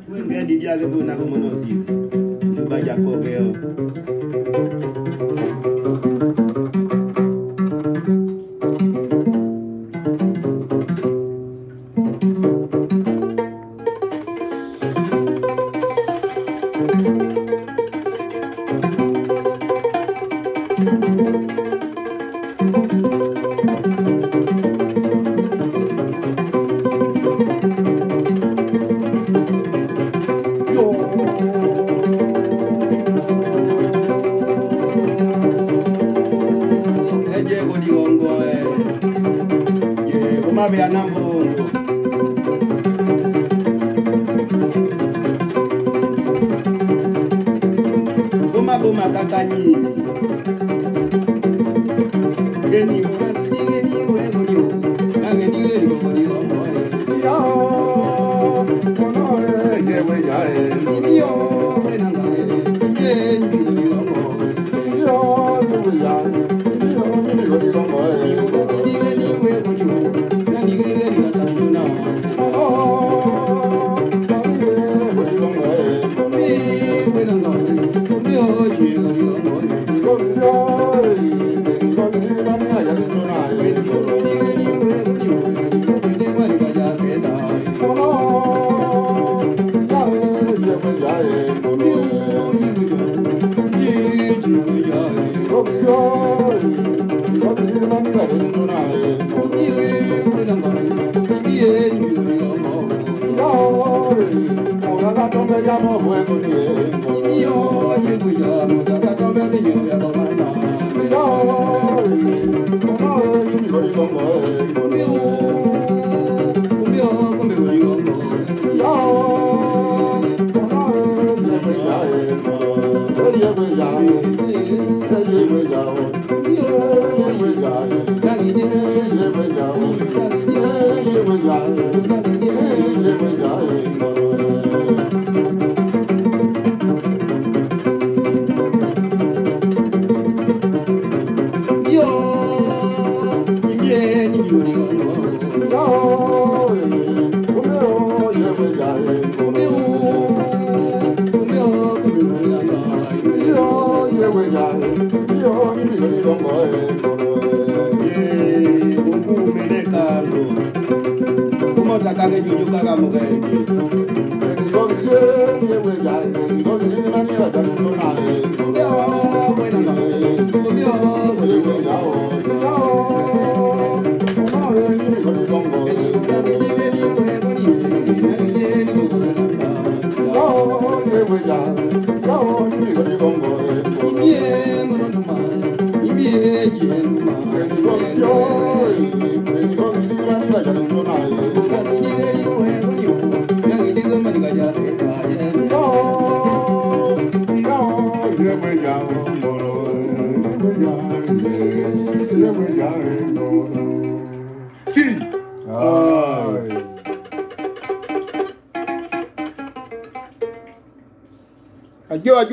Wenge di dia ke bona ko monosi. Coba jako ke yo.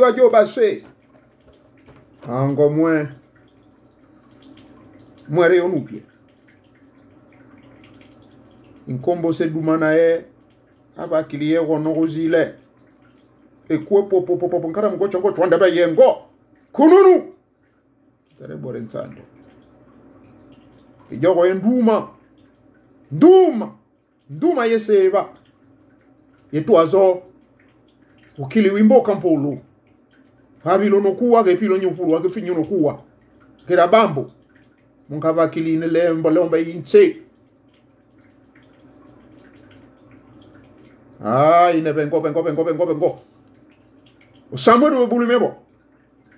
Adieu, basse. Encore moins. Moi, on nous pied. In combo se dumana e. Aba kiliye wono rozile. E kwa popo nkara mgo chongo chwanda ba yengo. Kununu. Tare borensando. E jogo enduma. Nduma yeseva. Yetu azo. Ukili wimbo kampolo. Habilo no kuwa ke pilo nyupulu ke finyo no kuwa. Kera bambo. Munkava kili ne lomba inche. Ine bengo. Osamoro bulu mebo.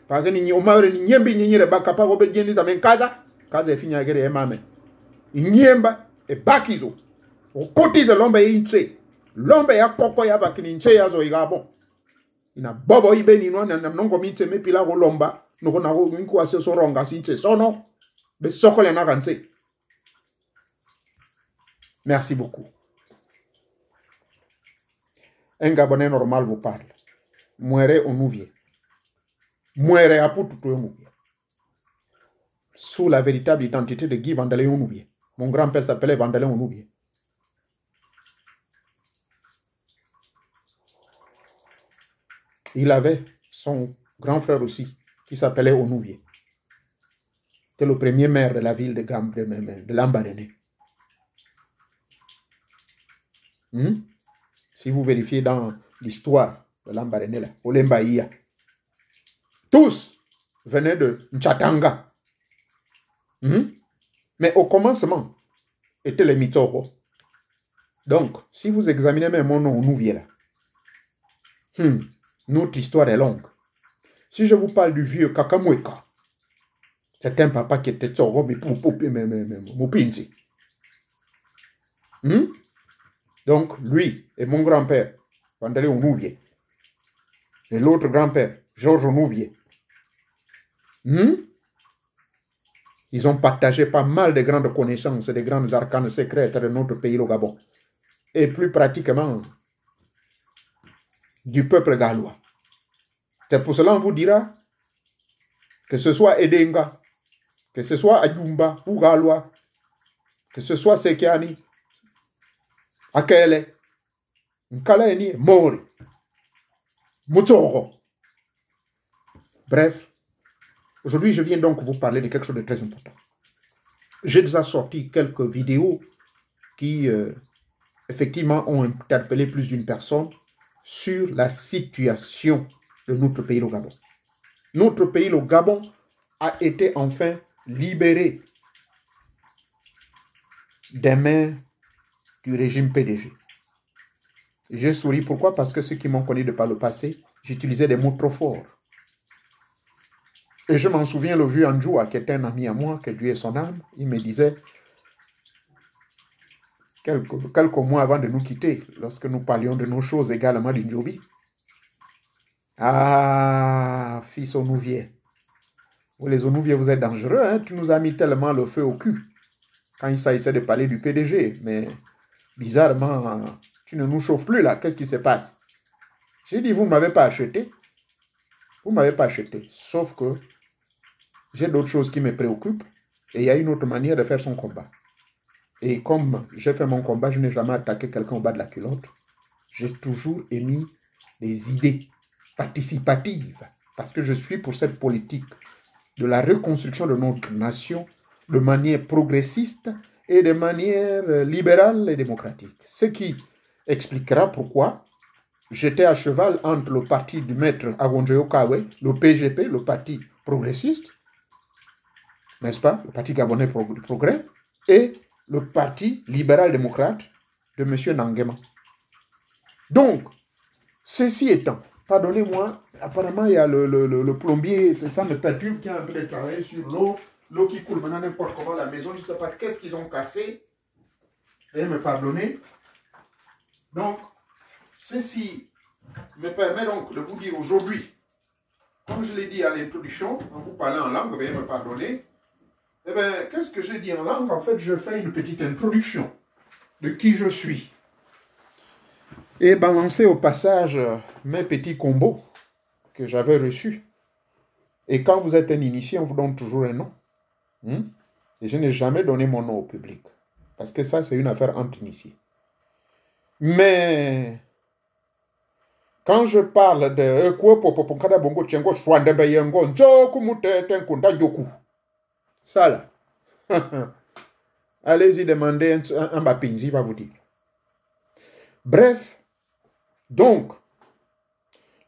Pake ni omare ni nyembi nyinyire baka pago be jeni za menkaza. Kaza e finya gere e mame. Inyemba e bakizo. Okotize lomba inche. Lomba ya koko ya bakini inche ya zo igabo. Ina bobo ibe ni no na nongo mitse me pila go lomba no go na go nku ase so ronga sinche sono be sokole na kanse. Merci beaucoup. Un Gabonais normal vous parle. Muere au nouvier. Muere à pour tout au nouvier. Sous la véritable identité de Guy Vandalin Onouvier. Mon grand-père s'appelait Vandalin Onouvier. il avait son grand frère aussi, qui s'appelait Onouvier. C'était le premier maire de la ville de Lambaréné. Si vous vérifiez dans l'histoire de Lambaréné, là, Olembaïa, tous venaient de Nchatanga. Mais au commencement, étaient les Mitoro. Donc, si vous examinez même mon nom, Onouvier là, notre histoire est longue. Si je vous parle du vieux Kakamweka, c'est un papa qui était Tsoro, mais pour Mopinzi. Donc, lui et mon grand-père, Vandale Onouvier, et l'autre grand-père, Georges Onouvier, ils ont partagé pas mal de grandes connaissances et de grandes arcanes secrètes de notre pays, le Gabon. Et plus pratiquement, du peuple gallois. C'est pour cela qu'on vous dira que ce soit Edenga, que ce soit Adjumba ou Gallois, que ce soit Sekiani, Akele, Nkalaeni, Mori, Mutoro. Bref, aujourd'hui, je viens donc vous parler de quelque chose de très important. J'ai déjà sorti quelques vidéos qui, effectivement, ont interpellé plus d'une personne sur la situation de notre pays, le Gabon. Notre pays, le Gabon, a été enfin libéré des mains du régime PDG. Je souris, pourquoi? Parce que ceux qui m'ont connu de par le passé, j'utilisais des mots trop forts. Et je m'en souviens, le vieux Andjoua, qui était un ami à moi, que Dieu ait son âme, il me disait, quelques mois avant de nous quitter, lorsque nous parlions de nos choses également d'Indjobi, ah, fils Onouvier, vous les Onouviers, vous êtes dangereux, hein? Tu nous as mis tellement le feu au cul quand il s'agissait de parler du PDG, mais bizarrement, tu ne nous chauffes plus là, qu'est-ce qui se passe? J'ai dit, vous ne m'avez pas acheté, vous ne m'avez pas acheté, sauf que j'ai d'autres choses qui me préoccupent et il y a une autre manière de faire son combat. Et comme j'ai fait mon combat, je n'ai jamais attaqué quelqu'un au bas de la culotte. J'ai toujours émis des idées participatives parce que je suis pour cette politique de la reconstruction de notre nation de manière progressiste et de manière libérale et démocratique. Ce qui expliquera pourquoi j'étais à cheval entre le parti du maître Agonjoyo Kawe, le PGP, le parti progressiste, n'est-ce pas, le parti gabonais progrès, et le parti libéral-démocrate de M. Nangema. Donc, ceci étant, pardonnez-moi, apparemment il y a le plombier, ça me perturbe, qui est en train de travailler sur l'eau qui coule maintenant n'importe comment la maison, je ne sais pas qu'est-ce qu'ils ont cassé, veuillez me pardonner. Donc, ceci me permet donc de vous dire aujourd'hui, comme je l'ai dit à l'introduction, en vous parlant en langue, veuillez me pardonner, eh bien, qu'est-ce que j'ai dit en langue? En fait, je fais une petite introduction de qui je suis. Et balancer au passage mes petits combos que j'avais reçus. Et quand vous êtes un initié, on vous donne toujours un nom. Et je n'ai jamais donné mon nom au public. Parce que ça, c'est une affaire entre initiés. Mais quand je parle de ça là, allez-y demander un Bapinji, il va vous dire. Bref, donc,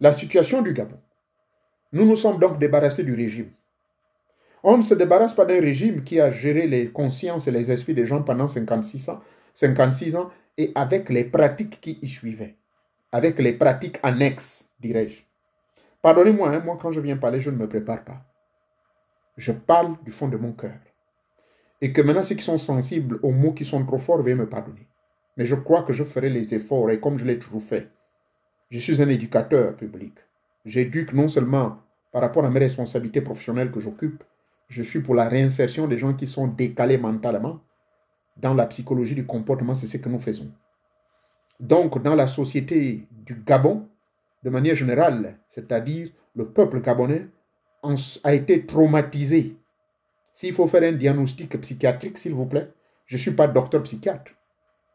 la situation du Gabon. Nous nous sommes donc débarrassés du régime. On ne se débarrasse pas d'un régime qui a géré les consciences et les esprits des gens pendant 56 ans et avec les pratiques qui y suivaient. Avec les pratiques annexes, dirais-je. Pardonnez-moi, hein, moi quand je viens parler, je ne me prépare pas. Je parle du fond de mon cœur. Et que maintenant, ceux qui sont sensibles aux mots qui sont trop forts, veuillez me pardonner. Mais je crois que je ferai les efforts, et comme je l'ai toujours fait. Je suis un éducateur public. J'éduque non seulement par rapport à mes responsabilités professionnelles que j'occupe, je suis pour la réinsertion des gens qui sont décalés mentalement. Dans la psychologie du comportement, c'est ce que nous faisons. Donc, dans la société du Gabon, de manière générale, c'est-à-dire le peuple gabonais, a été traumatisé. S'il faut faire un diagnostic psychiatrique, s'il vous plaît, je ne suis pas docteur psychiatre,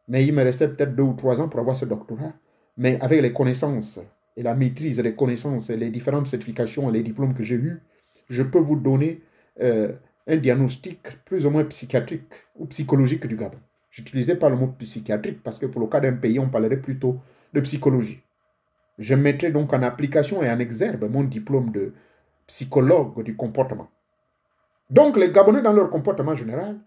mais il me restait peut-être 2 ou 3 ans pour avoir ce doctorat. Mais avec les connaissances et la maîtrise des connaissances et les différentes certifications et les diplômes que j'ai eus, je peux vous donner un diagnostic plus ou moins psychiatrique ou psychologique du Gabon. Je n'utilisais pas le mot psychiatrique parce que pour le cas d'un pays, on parlerait plutôt de psychologie. Je mettrai donc en application et en exergue mon diplôme de psychologue du comportement. Donc les Gabonais dans leur comportement général,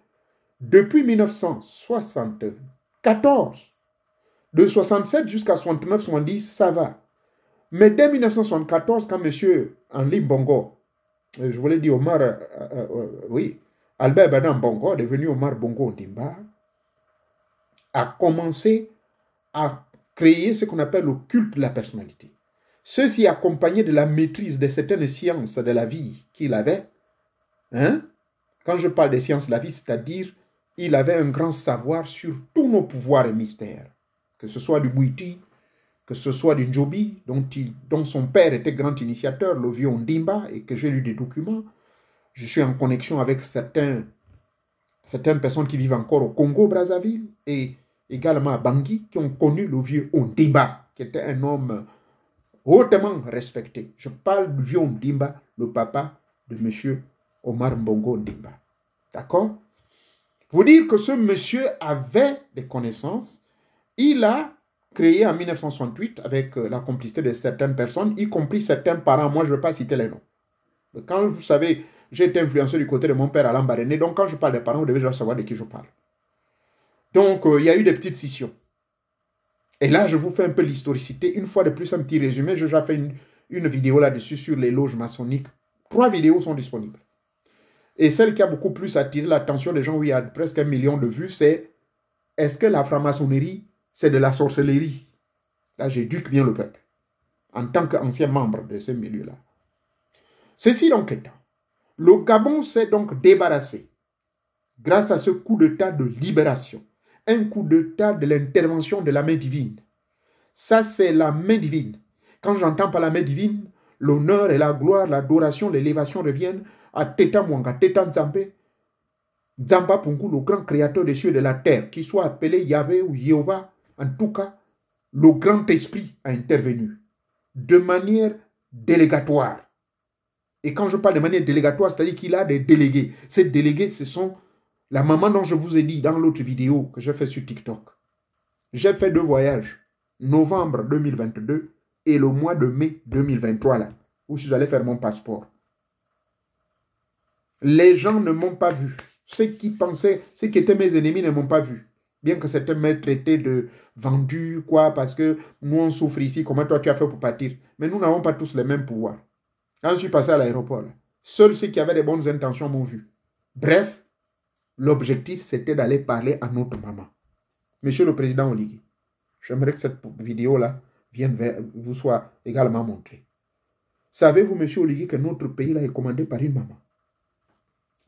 depuis 1974, de 67 jusqu'à 69-70, ça va. Mais dès 1974, quand M. Henri Bongo, je voulais dire Omar, oui, Albert Badan Bongo, devenu Omar Bongo Ondimba, a commencé à créer ce qu'on appelle le culte de la personnalité. Ceci accompagné de la maîtrise de certaines sciences de la vie qu'il avait. Hein? Quand je parle des sciences de la vie, c'est-à-dire il avait un grand savoir sur tous nos pouvoirs et mystères. Que ce soit du Bouiti, que ce soit du Njobi, dont son père était grand initiateur, le vieux Ondimba, et que j'ai lu des documents. Je suis en connexion avec certaines personnes qui vivent encore au Congo, Brazzaville, et également à Bangui, qui ont connu le vieux Ondimba, qui était un homme hautement respecté. Je parle du vieux Ondimba, le papa de M. Omar Bongo Ondimba. D'accord? Vous dire que ce monsieur avait des connaissances. Il a créé en 1968, avec la complicité de certaines personnes, y compris certains parents. Moi, je ne vais pas citer les noms. Mais quand vous savez, j'ai été influencé du côté de mon père Alain Baréné, donc quand je parle des parents, vous devez déjà savoir de qui je parle. Donc, il y a eu des petites scissions. Et là, je vous fais un peu l'historicité. Une fois de plus, un petit résumé. J'ai déjà fait une vidéo là-dessus sur les loges maçonniques. 3 vidéos sont disponibles. Et celle qui a beaucoup plus attiré l'attention des gens, où il y a presque 1 million de vues, c'est « Est-ce que la franc-maçonnerie, c'est de la sorcellerie ?» Là, j'éduque bien le peuple, en tant qu'ancien membre de ce milieu-là. Ceci donc étant, le Gabon s'est donc débarrassé, grâce à ce coup d'État de libération, un coup d'État de l'intervention de la main divine. Ça, c'est la main divine. Quand j'entends par la main divine, l'honneur et la gloire, l'adoration, l'élévation reviennent à Teta Mwanga, Teta Nzambe, Nzamba Pungu, le grand créateur des cieux et de la terre, qu'il soit appelé Yahvé ou Jéhovah, en tout cas, le grand esprit a intervenu de manière délégatoire. Et quand je parle de manière délégatoire, c'est-à-dire qu'il a des délégués. Ces délégués, ce sont la maman dont je vous ai dit dans l'autre vidéo que j'ai fait sur TikTok. J'ai fait 2 voyages, novembre 2022 et le mois de mai 2023, là, où je suis allé faire mon passeport. Les gens ne m'ont pas vu. Ceux qui étaient mes ennemis ne m'ont pas vu. Bien que certains m'aient traité de vendu, quoi, parce que nous on souffre ici, comment toi tu as fait pour partir. Mais nous n'avons pas tous les mêmes pouvoirs. Quand je suis passé à l'aéroport, seuls ceux qui avaient des bonnes intentions m'ont vu. Bref, l'objectif c'était d'aller parler à notre maman. Monsieur le Président Oligui, j'aimerais que cette vidéo-là vous soit également montrée. Savez-vous, Monsieur Oligui, que notre pays là est commandé par une maman?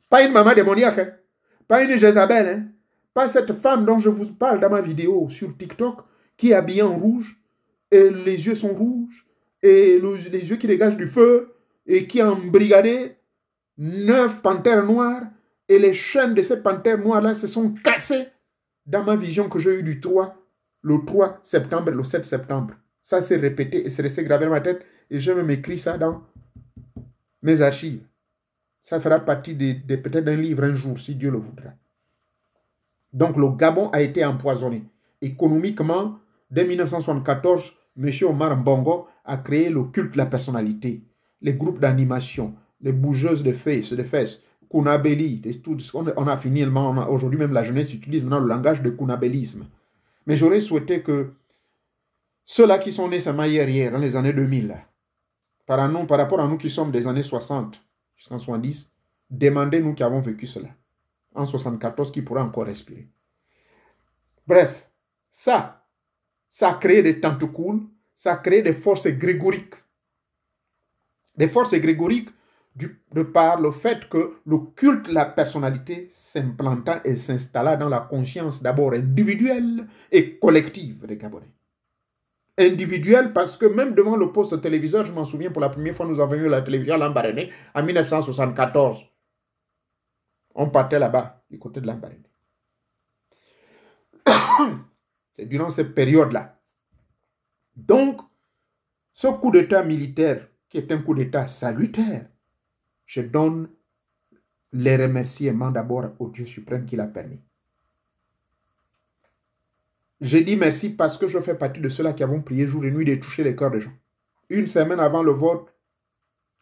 Pas une maman démoniaque, hein? Pas une Jézabel, hein? Pas cette femme dont je vous parle dans ma vidéo sur TikTok, qui est habillée en rouge, et les yeux sont rouges, et les yeux qui dégagent du feu, et qui a embrigadé 9 panthères noires, et les chaînes de ces panthères noires-là se sont cassées dans ma vision que j'ai eue le 3 septembre et le 7 septembre. Ça s'est répété et c'est resté gravé dans ma tête, et j'ai même écrit ça dans mes archives. Ça fera partie peut-être d'un livre un jour, si Dieu le voudra. Donc, le Gabon a été empoisonné. Économiquement, dès 1974, M. Omar Bongo a créé le culte de la personnalité, les groupes d'animation, les bougeuses de fesses, Kunabeli, on a finalement, aujourd'hui même la jeunesse utilise maintenant le langage de Kunabélisme. Mais j'aurais souhaité que ceux-là qui sont nés seulement hier, dans les années 2000, par rapport à nous qui sommes des années 60, jusqu'en 70, demandez-nous qui avons vécu cela. En 74, qui pourra encore respirer. Bref, ça a créé des tentacules, ça a créé des forces grégoriques. Des forces grégoriques de par le fait que le culte de la personnalité s'implanta et s'installa dans la conscience d'abord individuelle et collective des Gabonais. Individuelle parce que même devant le poste téléviseur, je m'en souviens, pour la première fois, nous avons eu la télévision à Lambaréné en 1974. On partait là-bas, du côté de Lambaréné. C'est durant cette période-là. Donc, Ce coup d'État militaire, qui est un coup d'État salutaire, je donne les remerciements d'abord au Dieu suprême qui l'a permis. J'ai dit merci parce que je fais partie de ceux-là qui avons prié jour et nuit de toucher les cœurs des gens. Une semaine avant le vote,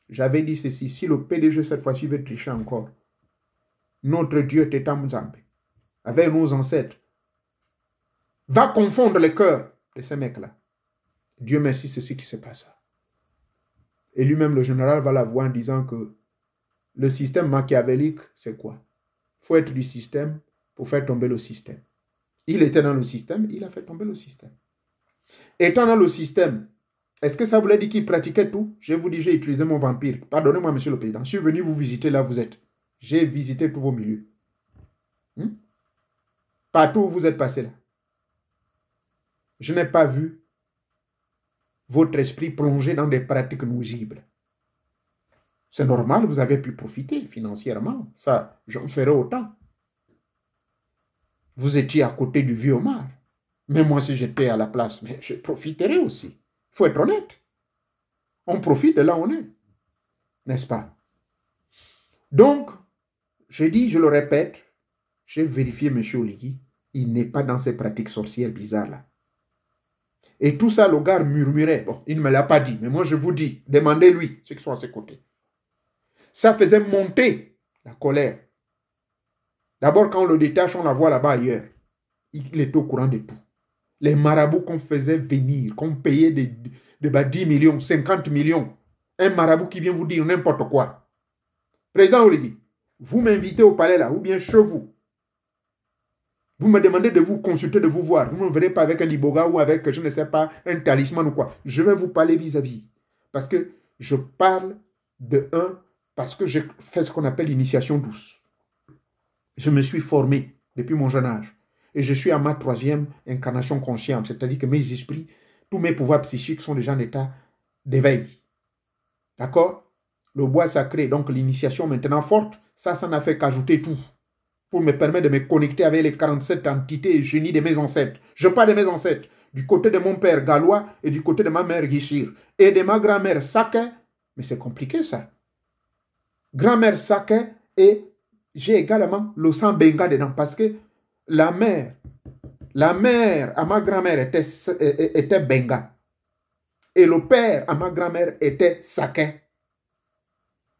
j'avais dit ceci, si le PDG cette fois-ci veut tricher encore, notre Dieu Teta Mzambe, avec nos ancêtres, va confondre les cœurs de ces mecs-là. Dieu merci, c'est ce qui se passe. Et lui-même, le général, va l'avouer en disant que le système machiavélique, c'est quoi? Il faut être du système pour faire tomber le système. Il était dans le système, il a fait tomber le système. Étant dans le système, est-ce que ça voulait dire qu'il pratiquait tout? Je vous dis, j'ai utilisé mon vampire. Pardonnez-moi, monsieur le président. Je suis venu vous visiter là où vous êtes. J'ai visité tous vos milieux. Partout où vous êtes passé là. Je n'ai pas vu votre esprit plonger dans des pratiques nuisibles. C'est normal, vous avez pu profiter financièrement. Ça, j'en ferai autant. Vous étiez à côté du vieux Omar. Mais moi, si j'étais à la place, mais je profiterai aussi. Il faut être honnête. On profite de là où on est. N'est-ce pas? Donc, je dis, je le répète, j'ai vérifié M. Oligui, il n'est pas dans ces pratiques sorcières bizarres là. Et tout ça, le gars murmurait. Bon, il ne me l'a pas dit, mais moi je vous dis, demandez-lui ceux qui sont à ses côtés. Ça faisait monter la colère. D'abord, quand on le détache, on la voit là-bas ailleurs. Il était au courant de tout. Les marabouts qu'on faisait venir, qu'on payait de 10 millions, 50 millions. Un marabout qui vient vous dire n'importe quoi. Président Oligui, vous m'invitez au palais là, ou bien chez vous. Vous me demandez de vous consulter, de vous voir. Vous ne me verrez pas avec un liboga ou avec, je ne sais pas, un talisman ou quoi. Je vais vous parler vis-à-vis. Parce que je parle de un, parce que j'ai fait ce qu'on appelle l'initiation douce. Je me suis formé depuis mon jeune âge. Et je suis à ma 3e incarnation consciente. C'est-à-dire que mes esprits, tous mes pouvoirs psychiques sont déjà en état d'éveil. D'accord? Le bois sacré, donc l'initiation maintenant forte, ça n'a fait qu'ajouter tout. Pour me permettre de me connecter avec les 47 entités et génies de mes ancêtres. Je parle de mes ancêtres, du côté de mon père Galois et du côté de ma mère Gishir. Et de ma grand-mère Sake, mais c'est compliqué ça. Grand-mère Sake et j'ai également le sang Benga dedans parce que la mère à ma grand-mère était Benga. Et le père à ma grand-mère était Sake.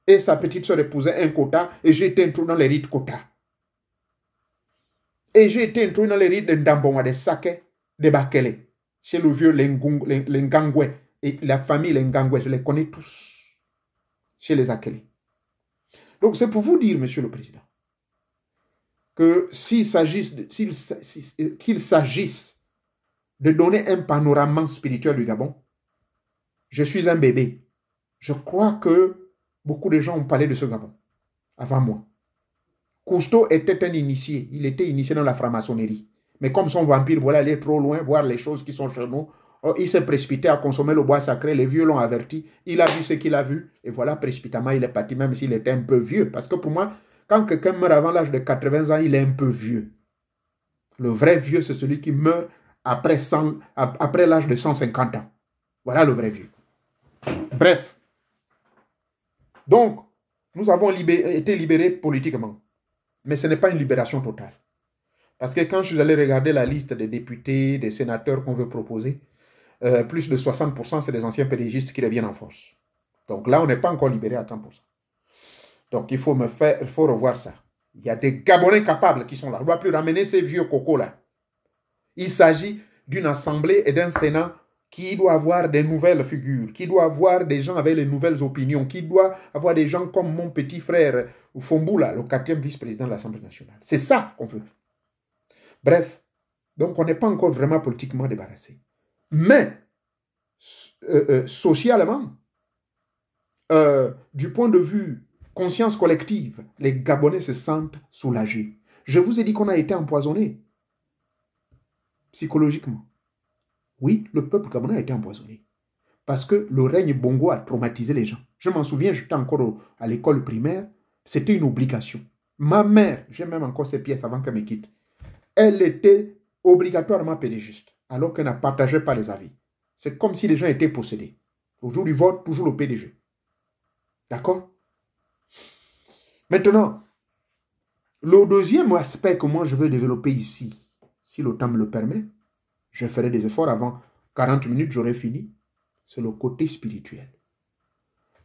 Et sa petite soeur épousait un Kota et j'ai été introduit dans les rites Kota. Et j'ai été introduit dans les rites de Ndambonga, de Sake, de Bakele, chez le vieux Lengangwe. Et la famille Lengangwe, je les connais tous, chez les Akele. Donc c'est pour vous dire, monsieur le président, que qu'il s'agisse de donner un panorama spirituel du Gabon, je suis un bébé. Je crois que beaucoup de gens ont parlé de ce Gabon avant moi. Cousteau était un initié. Il était initié dans la franc-maçonnerie. Mais comme son vampire voulait aller trop loin, voir les choses qui sont chez nous, il s'est précipité à consommer le bois sacré. Les vieux l'ont averti. Il a vu ce qu'il a vu. Et voilà, précipitamment, il est parti, même s'il était un peu vieux. Parce que pour moi, quand quelqu'un meurt avant l'âge de 80 ans, il est un peu vieux. Le vrai vieux, c'est celui qui meurt après l'âge de 150 ans. Voilà le vrai vieux. Bref. Donc, nous avons été libérés politiquement. Mais ce n'est pas une libération totale. Parce que quand je suis allé regarder la liste des députés, des sénateurs qu'on veut proposer, plus de 60%, c'est des anciens pédégistes qui reviennent en force. Donc là, on n'est pas encore libéré à 30%. Donc il faut revoir ça. Il y a des Gabonais capables qui sont là. On ne doit plus ramener ces vieux cocos-là. Il s'agit d'une assemblée et d'un sénat qui doit avoir des nouvelles figures, qui doit avoir des gens avec les nouvelles opinions, qui doit avoir des gens comme mon petit frère Fomboula, le 4e vice-président de l'Assemblée nationale. C'est ça qu'on veut. Bref, donc on n'est pas encore vraiment politiquement débarrassé. Mais, socialement, du point de vue conscience collective, les Gabonais se sentent soulagés. Je vous ai dit qu'on a été empoisonné psychologiquement. Oui, le peuple gabonais a été empoisonné. Parce que le règne Bongo a traumatisé les gens. Je m'en souviens, j'étais encore à l'école primaire. C'était une obligation. Ma mère, j'ai même encore ces pièces avant qu'elle me quitte. Elle était obligatoirement pédégiste, alors qu'elle ne partageait pas les avis. C'est comme si les gens étaient possédés. Au jour du vote, toujours le PDG. D'accord? Maintenant, le deuxième aspect que moi je veux développer ici, si le temps me le permet, je ferai des efforts avant 40 minutes, j'aurai fini, c'est le côté spirituel.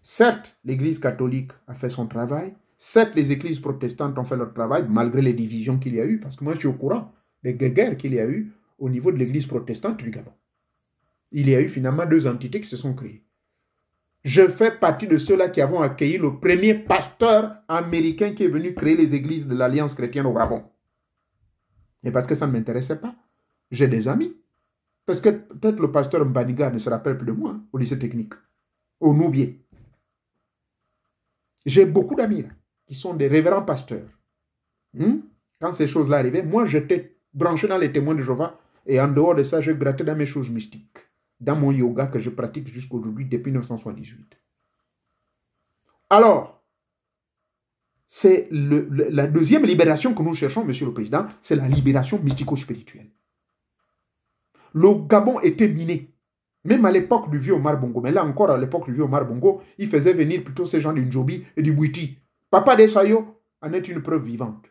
Certes, l'Église catholique a fait son travail, certes, les églises protestantes ont fait leur travail, malgré les divisions qu'il y a eu, parce que moi je suis au courant des guerres qu'il y a eu au niveau de l'Église protestante du Gabon. Il y a eu finalement 2 entités qui se sont créées. Je fais partie de ceux-là qui avons accueilli le premier pasteur américain qui est venu créer les églises de l'Alliance chrétienne au Gabon. Et parce que ça ne m'intéressait pas, j'ai des amis. Parce que peut-être le pasteur Mbaniga ne se rappelle plus de moi, au lycée technique, au Noubier. J'ai beaucoup d'amis là, qui sont des révérends pasteurs. Quand ces choses-là arrivaient, moi j'étais branché dans les témoins de Jéhovah et en dehors de ça, je grattais dans mes choses mystiques, dans mon yoga que je pratique jusqu'aujourd'hui depuis 1978. Alors, c'est la deuxième libération que nous cherchons, Monsieur le Président, c'est la libération mystico-spirituelle. Le Gabon était miné. Même à l'époque du vieux Omar Bongo, mais là encore à l'époque du vieux Omar Bongo, il faisait venir plutôt ces gens du Ndjobi et du Bouiti. Papa Desayo en est une preuve vivante.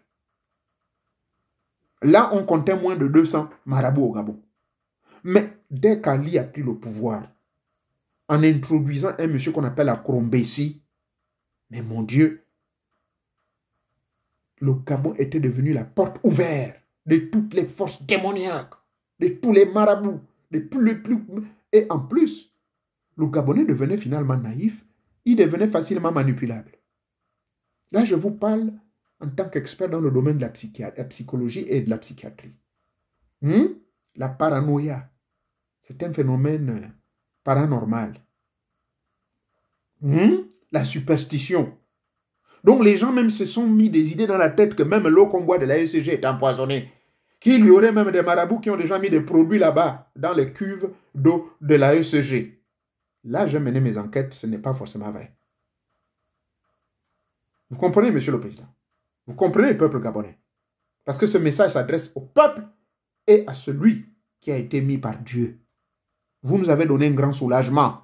Là, on comptait moins de 200 marabouts au Gabon. Mais dès qu'Ali a pris le pouvoir, en introduisant un monsieur qu'on appelle Akrombesi, mais mon Dieu, le Gabon était devenu la porte ouverte de toutes les forces démoniaques, de tous les marabouts, de plus. Et en plus, le Gabonais devenait finalement naïf, il devenait facilement manipulable. Là, je vous parle en tant qu'expert dans le domaine de la psychologie et de la psychiatrie. La paranoïa, c'est un phénomène paranormal. La superstition. Donc les gens même se sont mis des idées dans la tête que même l'eau qu'on boit de la ECG est empoisonnée. Qu'il y aurait même des marabouts qui ont déjà mis des produits là-bas, dans les cuves d'eau de la ECG. Là, j'ai mené mes enquêtes, ce n'est pas forcément vrai. Vous comprenez, Monsieur le Président? Vous comprenez le peuple gabonais? Parce que ce message s'adresse au peuple et à celui qui a été mis par Dieu. Vous nous avez donné un grand soulagement.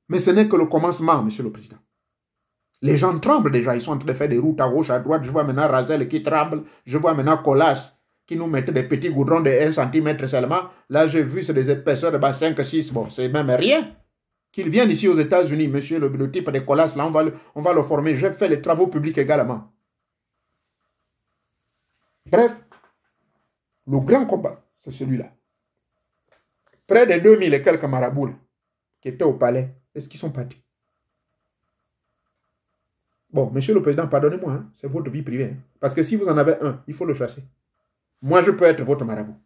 Mais ce n'est que le commencement, Monsieur le Président. Les gens tremblent déjà, ils sont en train de faire des routes à gauche, à droite. Je vois maintenant Razel qui tremble, je vois maintenant Colas qui nous mettait des petits goudrons de 1 cm seulement. Là, j'ai vu, c'est des épaisseurs de 5, 6. Bon, c'est même rien. Qu'ils viennent ici aux États-Unis, monsieur, le type de Colas, là, on va le former. J'ai fait les travaux publics également. Bref, le grand combat, c'est celui-là. Près de 2000 et quelques marabouts là, qui étaient au palais, est-ce qu'ils sont partis? Bon, monsieur le Président, pardonnez-moi, hein, c'est votre vie privée. Hein, parce que si vous en avez un, il faut le chasser. Moi, je peux être votre marabout.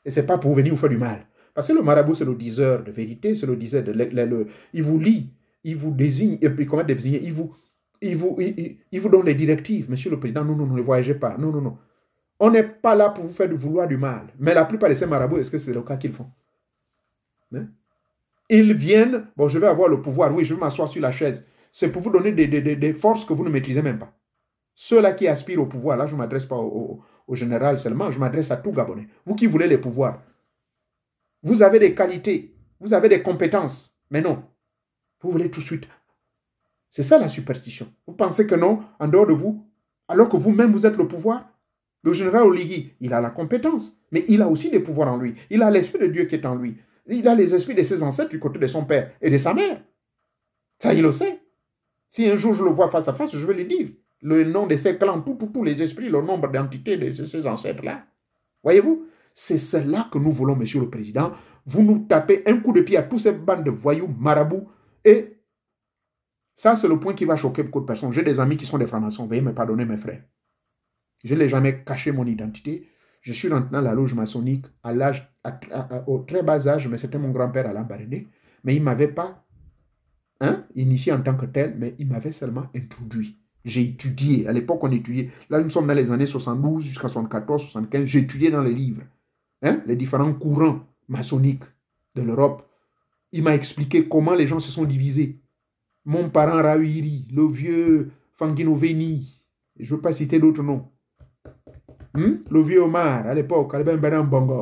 Et ce n'est pas pour venir vous faire du mal. Parce que le marabout, c'est le diseur de vérité, c'est le diseur de... il vous lit, il vous désigne, et puis comment désigner, il vous donne les directives. Monsieur le Président, non, ne voyagez pas. Non. On n'est pas là pour vous faire vouloir du mal. Mais la plupart de ces marabouts, est-ce que c'est le cas qu'ils font? Hein? Ils viennent, bon, je vais avoir le pouvoir, oui, je vais m'asseoir sur la chaise. C'est pour vous donner des forces que vous ne maîtrisez même pas. Ceux-là qui aspirent au pouvoir, là, je ne m'adresse pas au général seulement, je m'adresse à tout Gabonais. Vous qui voulez les pouvoirs, vous avez des qualités, vous avez des compétences, mais non, vous voulez tout de suite. C'est ça la superstition. Vous pensez que non, en dehors de vous, alors que vous-même, vous êtes le pouvoir. Le général Oligui, il a la compétence, mais il a aussi des pouvoirs en lui. Il a l'esprit de Dieu qui est en lui. Il a les esprits de ses ancêtres du côté de son père et de sa mère. Ça, il le sait. Si un jour je le vois face à face, je vais lui dire le nom de ses clans, tous les esprits, le nombre d'entités de ces ancêtres-là. Voyez-vous, c'est cela que nous voulons, Monsieur le Président. Vous nous tapez un coup de pied à tous ces bandes de voyous, marabouts, et ça, c'est le point qui va choquer beaucoup de personnes. J'ai des amis qui sont des francs-maçons, veuillez me pardonner, mes frères. Je n'ai jamais caché mon identité. Je suis rentré dans la loge maçonnique au très bas âge, mais c'était mon grand-père Alain Baréné, mais il ne m'avait pas initié en tant que tel, mais il m'avait seulement introduit. J'ai étudié. À l'époque, on étudiait. Là, nous sommes dans les années 72 jusqu'à 74, 75. J'ai étudié dans les livres. Les différents courants maçonniques de l'Europe. Il m'a expliqué comment les gens se sont divisés. Mon parent Rawiri, le vieux Fanginoveni, je ne veux pas citer d'autres noms. Le vieux Omar, à l'époque,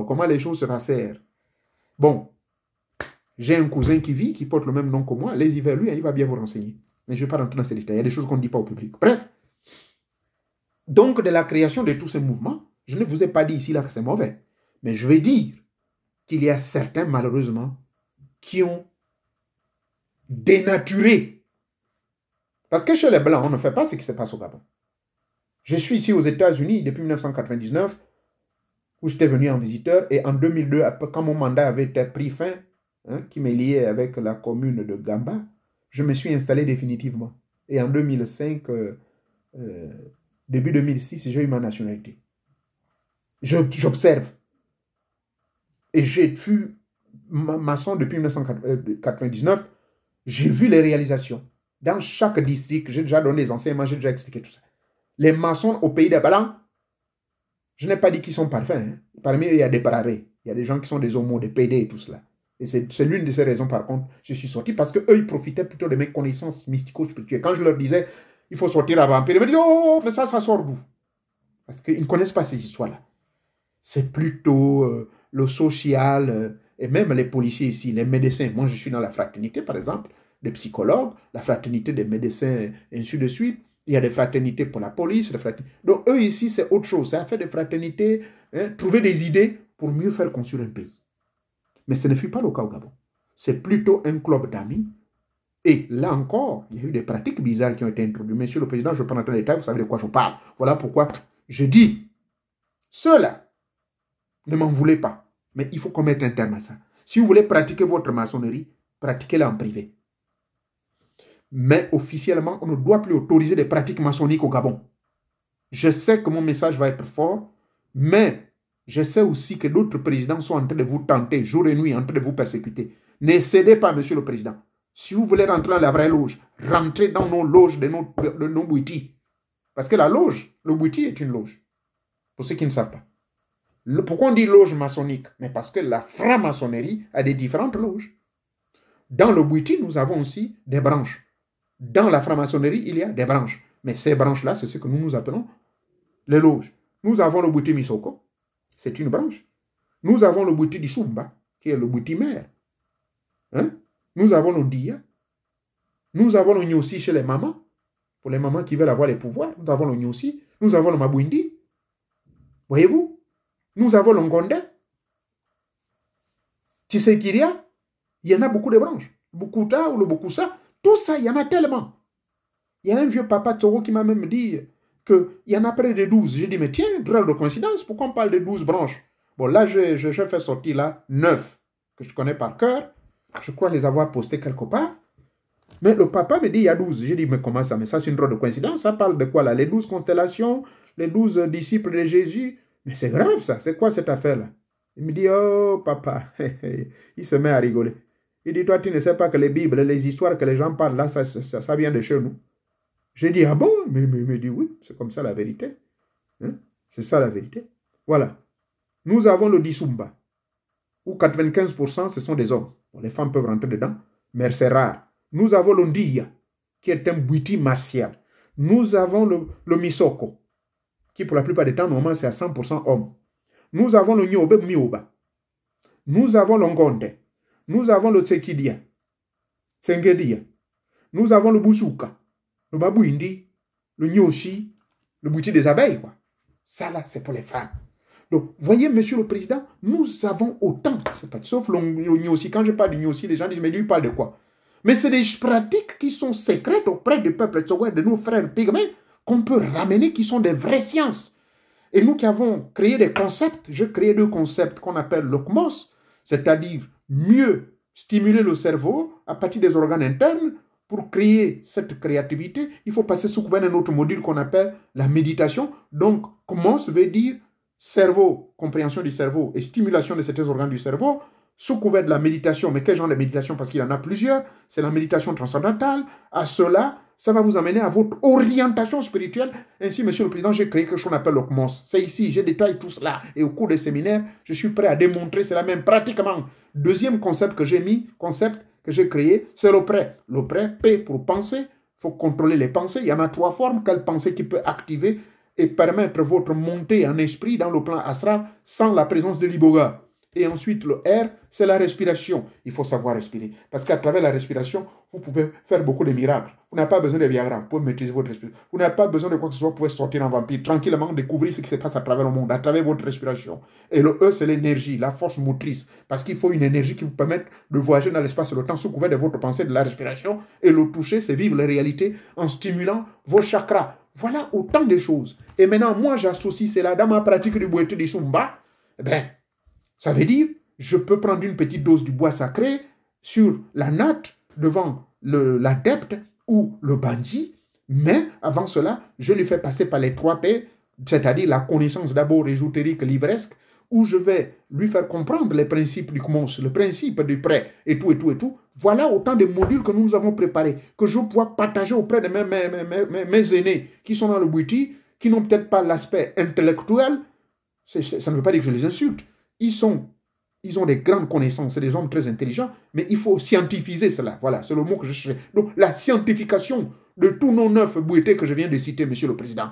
comment les choses se passèrent. Bon. J'ai un cousin qui porte le même nom que moi. Allez-y vers lui, il va bien vous renseigner. Mais je ne vais pas rentrer dans ces détails. Il y a des choses qu'on ne dit pas au public. Bref. Donc, de la création de tous ces mouvements, je ne vous ai pas dit ici là que c'est mauvais. Mais je vais dire qu'il y a certains, malheureusement, qui ont dénaturé. Parce que chez les Blancs, on ne fait pas ce qui se passe au Gabon. Je suis ici aux États-Unis depuis 1999, où j'étais venu en visiteur, et en 2002, quand mon mandat avait été pris fin, qui m'est lié avec la commune de Gamba, je me suis installé définitivement. Et en 2005, début 2006, j'ai eu ma nationalité. J'observe. Et j'ai fui maçon depuis 1999. J'ai vu les réalisations. Dans chaque district, j'ai déjà donné des enseignements, j'ai déjà expliqué tout ça. Les maçons au pays des Blancs, je n'ai pas dit qu'ils sont parfaits. Hein. Parmi eux, il y a des dépravés. Il y a des gens qui sont des homos, des PD et tout cela. Et c'est l'une de ces raisons, par contre, je suis sorti parce qu'eux, ils profitaient plutôt de mes connaissances mystico-spirituelles. Quand je leur disais, il faut sortir à vampire, ils me disaient, oh, mais ça sort d'où? Parce qu'ils ne connaissent pas ces histoires-là. C'est plutôt le social, et même les policiers ici, les médecins. Moi, je suis dans la fraternité, par exemple, des psychologues, la fraternité des médecins, et ainsi de suite. Il y a des fraternités pour la police. Donc, eux, ici, c'est autre chose. C'est affaire de fraternité, trouver des idées pour mieux faire construire un pays. Mais ce ne fut pas le cas au Gabon. C'est plutôt un club d'amis. Et là encore, il y a eu des pratiques bizarres qui ont été introduites. Monsieur le Président, je ne vais pas entrer dans les détails, vous savez de quoi je parle. Voilà pourquoi je dis, ceux-là, ne m'en voulez pas. Mais il faut qu'on mette un terme à ça. Si vous voulez pratiquer votre maçonnerie, pratiquez-la en privé. Mais officiellement, on ne doit plus autoriser des pratiques maçonniques au Gabon. Je sais que mon message va être fort, mais je sais aussi que d'autres présidents sont en train de vous tenter, jour et nuit, en train de vous persécuter. Ne cédez pas, Monsieur le Président. Si vous voulez rentrer dans la vraie loge, rentrez dans nos loges de nos boutis. Parce que la loge, le bouti est une loge. Pour ceux qui ne savent pas. Pourquoi on dit loge maçonnique? Mais parce que la franc-maçonnerie a des différentes loges. Dans le bouti, nous avons aussi des branches. Dans la franc-maçonnerie, il y a des branches. Mais ces branches-là, c'est ce que nous appelons les loges. Nous avons le bouti Misoko. C'est une branche. Nous avons le bouti d'Isumba, qui est le bouti mère. Nous avons le Ndia. Nous avons le Nyosi chez les mamans. Pour les mamans qui veulent avoir les pouvoirs. Nous avons le Nyosi. Nous avons le Mabouindi. Voyez-vous? Nous avons le Ngonde. Tisekiria. Il y en a beaucoup de branches. Bukuta ou le Bukusa. Tout ça, il y en a tellement. Il y a un vieux papa Tsoro qui m'a même dit qu'il y en a près de 12. J'ai dit, mais tiens, drôle de coïncidence, pourquoi on parle de 12 branches? Bon, là, je fais sortir là 9 que je connais par cœur. Je crois les avoir postés quelque part. Mais le papa me dit, il y a 12. J'ai dit, mais comment ça? Mais ça, c'est une drôle de coïncidence. Ça parle de quoi là? Les 12 constellations, les 12 disciples de Jésus. Mais c'est grave ça. C'est quoi cette affaire-là? Il me dit, oh papa. Il se met à rigoler. Il dit, toi, tu ne sais pas que les Bibles, les histoires que les gens parlent là, ça vient de chez nous. J'ai dit, ah bon? Mais il me dit, oui, c'est comme ça la vérité. C'est ça la vérité. Voilà. Nous avons le Disumba, où 95% ce sont des hommes. Bon, les femmes peuvent rentrer dedans, mais c'est rare. Nous avons le Ndia, qui est un bouti martial. Nous avons le Misoko, qui pour la plupart des temps, normalement, c'est à 100% homme. Nous avons le Nyobe Mioba. Nous avons le Ngonde. Nous avons le Tsekidia, Sengedia. Nous avons le Busuka, le Babouindi, le Nyoshi, le bouti des abeilles, quoi. Ça, là, c'est pour les femmes. Donc, voyez, Monsieur le Président, nous avons autant, sauf le Nyoshi. Quand je parle du Nyoshi, les gens disent, mais lui, il parle de quoi? Mais c'est des pratiques qui sont secrètes auprès du peuple tsogoué, de nos frères pygmées, qu'on peut ramener, qui sont des vraies sciences. Et nous qui avons créé des concepts, j'ai créé 2 concepts qu'on appelle l'OCMOS, c'est-à-dire mieux stimuler le cerveau à partir des organes internes. Pour créer cette créativité, il faut passer sous couvert d'un autre module qu'on appelle la méditation. Donc, CMOS veut dire cerveau, compréhension du cerveau et stimulation de certains organes du cerveau, sous couvert de la méditation. Mais quel genre de méditation? Parce qu'il y en a plusieurs. C'est la méditation transcendantale. À cela, ça va vous amener à votre orientation spirituelle. Ainsi, Monsieur le Président, j'ai créé quelque chose qu'on appelle le CMOS. C'est ici, j'ai détaillé tout cela. Et au cours des séminaires, je suis prêt à démontrer cela même pratiquement. Deuxième concept que j'ai mis, que j'ai créé, c'est le prêt. Le prêt, P pour penser. Il faut contrôler les pensées. Il y en a 3 formes. Quelle pensée qui peut activer et permettre votre montée en esprit dans le plan astral sans la présence de l'iboga. Et ensuite, le R, c'est la respiration. Il faut savoir respirer. Parce qu'à travers la respiration, vous pouvez faire beaucoup de miracles. Vous n'avez pas besoin de Viagra pour maîtriser votre respiration. Vous n'avez pas besoin de quoi que ce soit pour sortir en vampire. Tranquillement, découvrir ce qui se passe à travers le monde, à travers votre respiration. Et le E, c'est l'énergie, la force motrice. Parce qu'il faut une énergie qui vous permette de voyager dans l'espace et le temps sous couvert de votre pensée, de la respiration. Et le toucher, c'est vivre la réalité en stimulant vos chakras. Voilà autant de choses. Et maintenant, moi, j'associe cela dans ma pratique du boité de Sumba. Eh bien, ça veut dire, je peux prendre une petite dose du bois sacré sur la natte devant l'adepte ou le bandit, mais avant cela, je lui fais passer par les 3 P, c'est-à-dire la connaissance d'abord ésotérique, livresque, où je vais lui faire comprendre les principes du Kmos, le principe du prêt, et tout, et tout, et tout. Voilà autant de modules que nous avons préparés, que je pourrais partager auprès de mes aînés qui sont dans le Bouiti, qui n'ont peut-être pas l'aspect intellectuel. Ça ne veut pas dire que je les insulte. Ils ont des grandes connaissances, c'est des hommes très intelligents, mais il faut scientifiser cela. Voilà, c'est le mot que je cherchais. Donc, la scientification de tous nos 9 bouétés que je viens de citer, Monsieur le Président.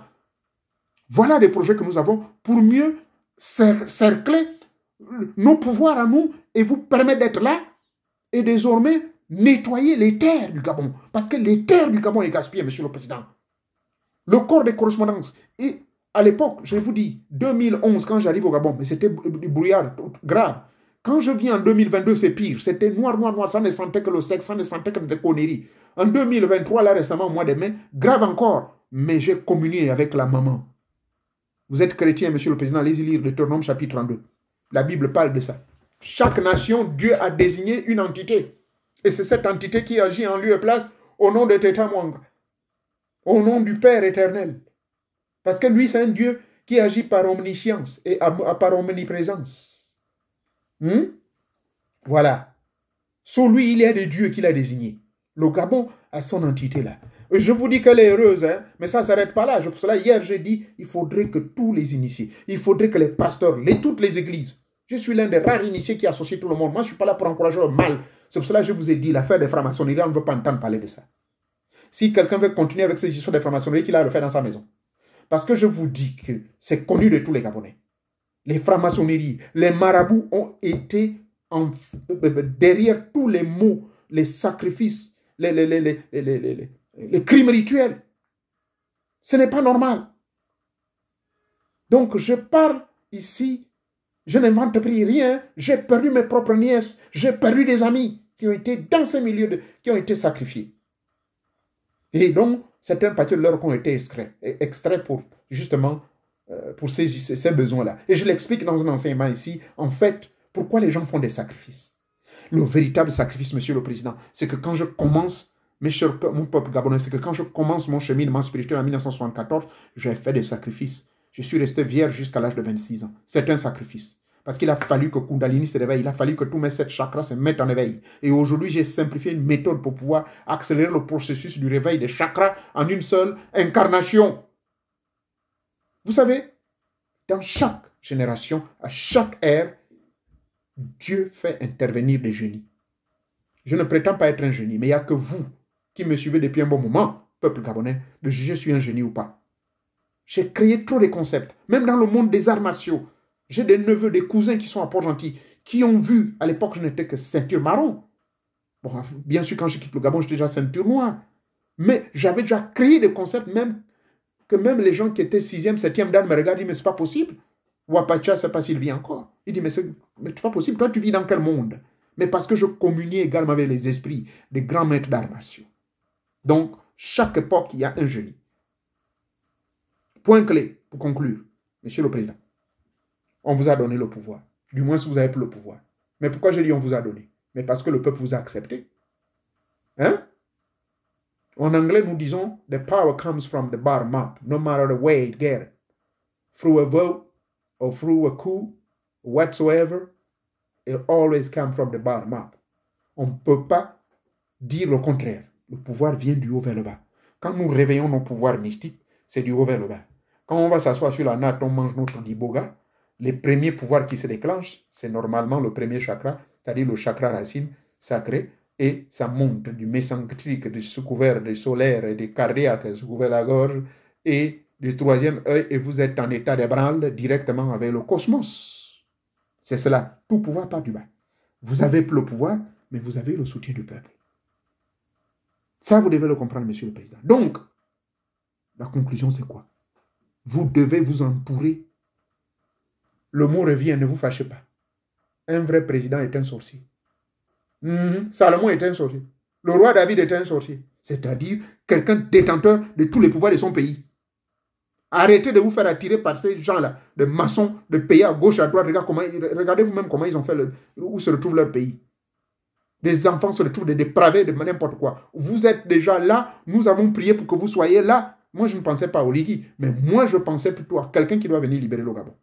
Voilà des projets que nous avons pour mieux cercler nos pouvoirs à nous et vous permettre d'être là et désormais nettoyer les terres du Gabon. Parce que les terres du Gabon est gaspillées, Monsieur le Président. Le corps des correspondances. Et à l'époque, je vous dis, 2011, quand j'arrive au Gabon, mais c'était du brouillard grave. Quand je viens en 2022, c'est pire. C'était noir, noir, noir. Ça ne sentait que le sexe, ça ne sentait que des conneries. En 2023, là récemment, au mois de mai, grave encore. Mais j'ai communié avec la maman. Vous êtes chrétien, Monsieur le Président, allez-y lire Deutéronome chapitre 32. La Bible parle de ça. Chaque nation, Dieu a désigné une entité. Et c'est cette entité qui agit en lieu et place au nom de Teta Mwanga. Au nom du Père éternel. Parce que lui, c'est un Dieu qui agit par omniscience et par omniprésence. Voilà. Sur lui, il y a des dieux qu'il a désignés. Le Gabon a son entité là. Je vous dis qu'elle est heureuse, hein, mais ça ne s'arrête pas là. Pour cela, hier, j'ai dit, il faudrait que tous les initiés, il faudrait que les pasteurs, toutes les églises, je suis l'un des rares initiés qui associe tout le monde. Moi, je ne suis pas là pour encourager le mal. C'est pour cela que je vous ai dit, l'affaire des francs-maçonneries, on ne veut pas entendre parler de ça. Si quelqu'un veut continuer avec ces histoires de francs-maçonneries, qu'il a à le faire dans sa maison. Parce que je vous dis que c'est connu de tous les Gabonais. Les francs-maçonneries, les marabouts ont été derrière tous les maux, les sacrifices, les crimes rituels. Ce n'est pas normal. Donc je parle ici, je n'invente plus rien, j'ai perdu mes propres nièces, j'ai perdu des amis qui ont été dans ces milieux, qui ont été sacrifiés. Et donc, certains parties de leur ont été extraits pour, justement, pour ces besoins-là. Et je l'explique dans un enseignement ici, en fait, pourquoi les gens font des sacrifices. Le véritable sacrifice, Monsieur le Président, c'est que quand je commence, mon peuple gabonais, c'est que quand je commence mon cheminement spirituel en 1974, j'ai fait des sacrifices. Je suis resté vierge jusqu'à l'âge de 26 ans. C'est un sacrifice. Parce qu'il a fallu que Kundalini se réveille, il a fallu que tous mes 7 chakras se mettent en éveil. Et aujourd'hui, j'ai simplifié une méthode pour pouvoir accélérer le processus du réveil des chakras en une seule incarnation. Vous savez, dans chaque génération, à chaque ère, Dieu fait intervenir des génies. Je ne prétends pas être un génie, mais il n'y a que vous qui me suivez depuis un bon moment, peuple gabonais, de juger si je suis un génie ou pas. J'ai créé trop de concepts, même dans le monde des arts martiaux. J'ai des neveux, des cousins qui sont à Port-Gentil, qui ont vu, à l'époque, je n'étais que ceinture marron. Bon, bien sûr, quand je quitte le Gabon, j'étais déjà ceinture noire. Mais j'avais déjà créé des concepts, même les gens qui étaient 6e, 7e dan me regardent et disent, mais c'est pas possible. Wapacha, je ne sais pas s'il vit encore. Il dit, mais c'est pas possible. Toi, tu vis dans quel monde? Mais parce que je communie également avec les esprits des grands maîtres d'arts martiaux. Donc, chaque époque, il y a un génie. Point clé, pour conclure, Monsieur le Président. On vous a donné le pouvoir. Du moins, si vous avez plus le pouvoir. Mais pourquoi j'ai dit on vous a donné? Mais parce que le peuple vous a accepté. Hein? En anglais, nous disons, the power comes from the bottom up, no matter the way it gets. Through a vote, or through a coup, whatsoever, it always comes from the bottom up. On ne peut pas dire le contraire. Le pouvoir vient du haut vers le bas. Quand nous réveillons nos pouvoirs mystiques, c'est du haut vers le bas. Quand on va s'asseoir sur la natte, on mange notre diboga. Les premiers pouvoirs qui se déclenchent, c'est normalement le premier chakra, c'est-à-dire le chakra racine sacré, et ça monte du mésenctrique, du sous-couvert, du solaire et du cardiaque, sous-couvert la gorge, et du troisième œil, et vous êtes en état d'ébranle directement avec le cosmos. C'est cela. Tout pouvoir part du bas. Vous avez le pouvoir, mais vous avez le soutien du peuple. Ça, vous devez le comprendre, Monsieur le Président. Donc, la conclusion, c'est quoi? Vous devez vous entourer. Le mot revient, ne vous fâchez pas. Un vrai président est un sorcier. Salomon est un sorcier. Le roi David est un sorcier. C'est-à-dire quelqu'un détenteur de tous les pouvoirs de son pays. Arrêtez de vous faire attirer par ces gens-là, de maçons, de pays à gauche, à droite. Regardez vous-même comment ils ont fait, où se retrouve leur pays. Des enfants se retrouvent des dépravés de n'importe quoi. Vous êtes déjà là, nous avons prié pour que vous soyez là. Moi, je ne pensais pas à Oligui, mais moi, je pensais plutôt à quelqu'un qui doit venir libérer le Gabon.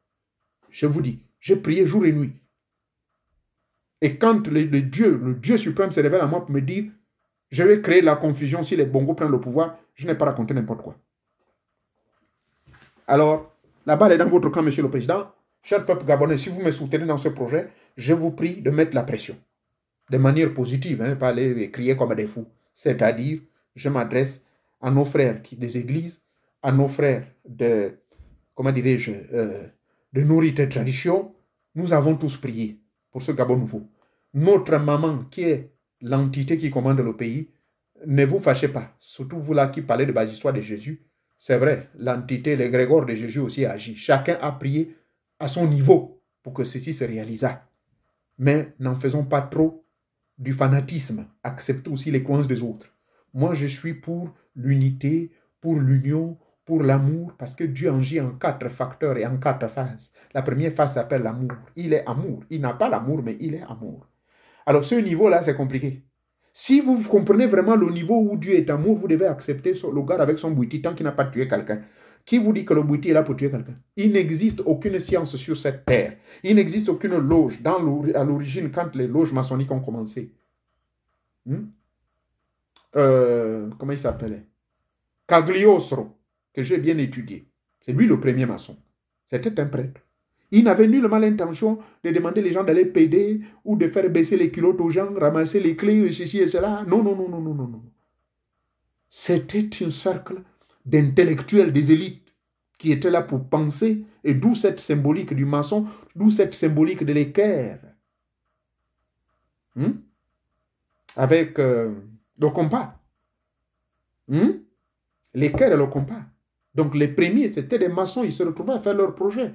Je vous dis, j'ai prié jour et nuit. Et quand le Dieu suprême se révèle à moi pour me dire, je vais créer la confusion si les Bongos prennent le pouvoir, je n'ai pas raconté n'importe quoi. Alors, la balle est dans votre camp, Monsieur le Président. Cher peuple gabonais, si vous me soutenez dans ce projet, je vous prie de mettre la pression. De manière positive, pas aller crier comme des fous. C'est-à-dire, je m'adresse à nos frères des églises, à nos frères de, comment dirais-je, de nos rites et traditions. Nous avons tous prié pour ce Gabon nouveau. Notre maman, qui est l'entité qui commande le pays, ne vous fâchez pas. Surtout vous là qui parlez de bas histoire de Jésus. C'est vrai, l'entité, l'égrégore de Jésus aussi agit. Chacun a prié à son niveau pour que ceci se réalisa. Mais n'en faisons pas trop du fanatisme. Acceptons aussi les croyances des autres. Moi, je suis pour l'unité, pour l'union, pour l'amour, parce que Dieu agit en 4 facteurs et en 4 phases. La première phase s'appelle l'amour. Il est amour. Il n'a pas l'amour, mais il est amour. Alors, ce niveau-là, c'est compliqué. Si vous comprenez vraiment le niveau où Dieu est amour, vous devez accepter le gars avec son bouiti tant qu'il n'a pas tué quelqu'un. Qui vous dit que le bouiti est là pour tuer quelqu'un? Il n'existe aucune science sur cette terre. Il n'existe aucune loge. À l'origine, quand les loges maçonniques ont commencé, comment il s'appelait? Cagliostro, que j'ai bien étudié. C'est lui le premier maçon. C'était un prêtre. Il n'avait nullement l'intention de demander les gens d'aller péder ou de faire baisser les culottes aux gens, ramasser les clés, ceci et cela. Non, non, non, non, non, non, non. C'était un cercle d'intellectuels des élites qui étaient là pour penser, et d'où cette symbolique du maçon, d'où cette symbolique de l'équerre. Avec le compas. L'équerre et le compas. Donc les premiers, c'était des maçons, ils se retrouvaient à faire leur projet.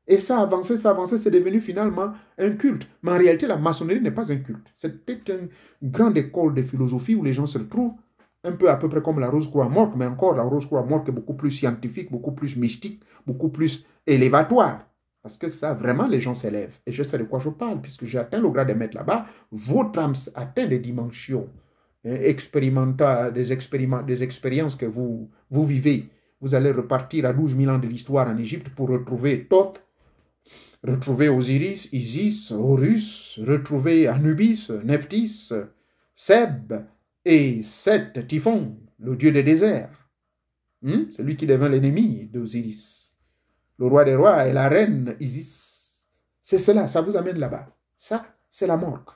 Et ça avançait, c'est devenu finalement un culte. Mais en réalité, la maçonnerie n'est pas un culte. C'était une grande école de philosophie où les gens se retrouvent, un peu à peu près comme la Rose-Croix morte, mais encore la Rose-Croix morte est beaucoup plus scientifique, beaucoup plus mystique, beaucoup plus élévatoire. Parce que ça, vraiment, les gens s'élèvent. Et je sais de quoi je parle, puisque j'ai atteint le grade de maître là-bas. Votre âme atteint des dimensions expérimentales, des expériences que vous vivez. Vous allez repartir à 12 000 ans de l'histoire en Égypte pour retrouver Thoth, retrouver Osiris, Isis, Horus, retrouver Anubis, Nephthys, Seb et Seth, Typhon, le dieu des déserts. C'est lui qui devint l'ennemi d'Osiris. Le roi des rois et la reine Isis. C'est cela, ça vous amène là-bas. Ça, c'est la morgue.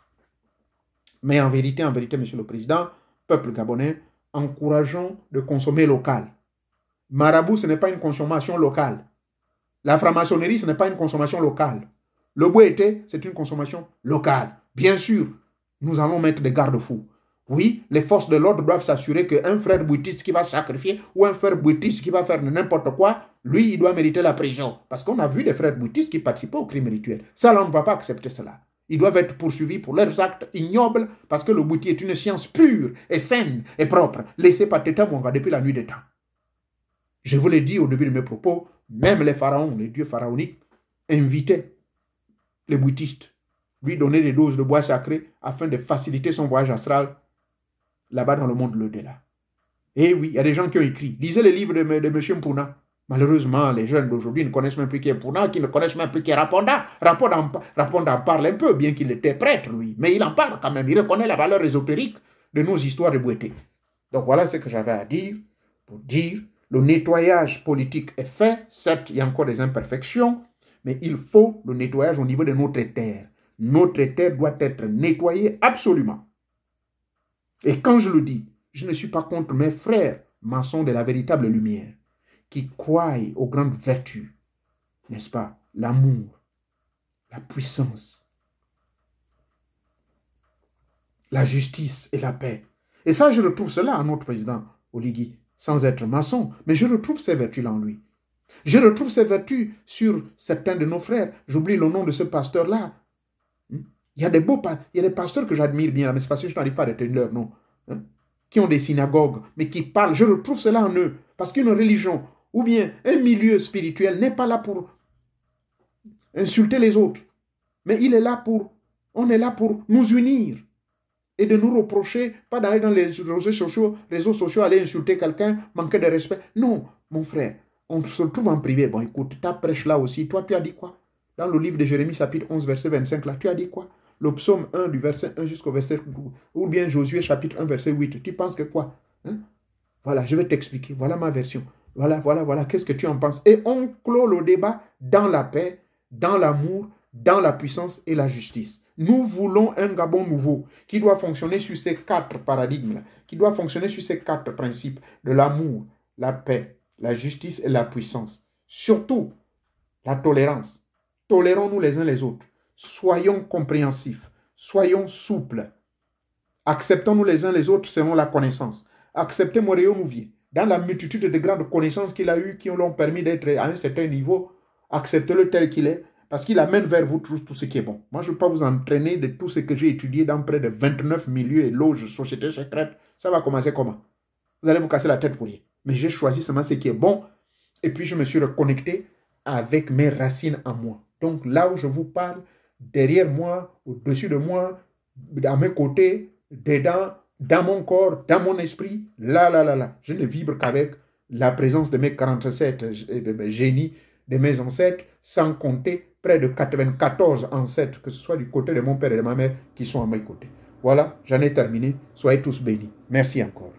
Mais en vérité, Monsieur le Président, peuple gabonais, encourageons de consommer local. Marabout, ce n'est pas une consommation locale. La franc-maçonnerie, ce n'est pas une consommation locale. Le boété, c'est une consommation locale. Bien sûr, nous allons mettre des garde-fous. Oui, les forces de l'ordre doivent s'assurer qu'un frère bouddhiste qui va sacrifier ou un frère bouddhiste qui va faire n'importe quoi, lui, il doit mériter la prison. Parce qu'on a vu des frères bouddhistes qui participaient au crime rituel. Ça, là, on ne va pas accepter cela. Ils doivent être poursuivis pour leurs actes ignobles parce que le bouddhisme est une science pure et saine et propre, laissée par Teta Mwanga depuis la nuit des temps. Je vous l'ai dit au début de mes propos, même les pharaons, les dieux pharaoniques, invitaient les bouddhistes, lui donner des doses de bois sacré afin de faciliter son voyage astral là-bas dans le monde de l'au-delà. Et oui, il y a des gens qui ont écrit. Lisez les livres de M. Mpuna. Malheureusement, les jeunes d'aujourd'hui ne connaissent même plus qui est Mpuna, qui ne connaissent même plus qui est Raponda. Raponda en parle un peu, bien qu'il était prêtre, lui. Mais il en parle quand même. Il reconnaît la valeur ésotérique de nos histoires de Bouété. Donc voilà ce que j'avais à dire pour dire le nettoyage politique est fait. Certes, il y a encore des imperfections, mais il faut le nettoyage au niveau de notre terre. Notre terre doit être nettoyée absolument. Et quand je le dis, je ne suis pas contre mes frères maçons de la véritable lumière, qui croient aux grandes vertus, n'est-ce pas? L'amour, la puissance, la justice et la paix. Et ça, je retrouve cela en notre président Oligui, sans être maçon, mais je retrouve ces vertus-là en lui. Je retrouve ces vertus sur certains de nos frères. J'oublie le nom de ce pasteur-là. Il y a des pasteurs que j'admire bien, mais c'est parce que je n'arrive pas à retenir leur nom, qui ont des synagogues, mais qui parlent. Je retrouve cela en eux, parce qu'une religion, ou bien un milieu spirituel n'est pas là pour insulter les autres, mais on est là pour nous unir et de nous reprocher, pas d'aller dans les réseaux sociaux, aller insulter quelqu'un, manquer de respect. Non, mon frère, on se retrouve en privé. Bon, écoute, ta prêche là aussi, toi, tu as dit quoi? Dans le livre de Jérémie, chapitre 11, verset 25, là, tu as dit quoi? Le psaume 1, du verset 1 jusqu'au verset... Ou bien Josué, chapitre 1, verset 8. Tu penses que quoi? Voilà, je vais t'expliquer. Voilà ma version. Voilà. Qu'est-ce que tu en penses? Et on clôt le débat dans la paix, dans l'amour, dans la puissance et la justice. Nous voulons un Gabon nouveau qui doit fonctionner sur ces 4 paradigmes-là, qui doit fonctionner sur ces 4 principes de l'amour, la paix, la justice et la puissance. Surtout, la tolérance. Tolérons-nous les uns les autres. Soyons compréhensifs. Soyons souples. Acceptons-nous les uns les autres selon la connaissance. Acceptez Moréo Nouvier. Dans la multitude de grandes connaissances qu'il a eues qui l'ont permis d'être à un certain niveau, acceptez-le tel qu'il est, parce qu'il amène vers vous tout ce qui est bon. Moi, je ne veux pas vous entraîner de tout ce que j'ai étudié dans près de 29 milieux et loges, sociétés secrètes. Ça va commencer comment? Vous allez vous casser la tête pour rien. Mais j'ai choisi seulement ce qui est bon. Et puis, je me suis reconnecté avec mes racines en moi. Donc, là où je vous parle, derrière moi, au-dessus de moi, à mes côtés, dedans, dans mon corps, dans mon esprit, là. Je ne vibre qu'avec la présence de mes 47 génies, de mes ancêtres, sans compter près de 94 ancêtres, que ce soit du côté de mon père et de ma mère, qui sont à mes côtés. Voilà, j'en ai terminé. Soyez tous bénis. Merci encore.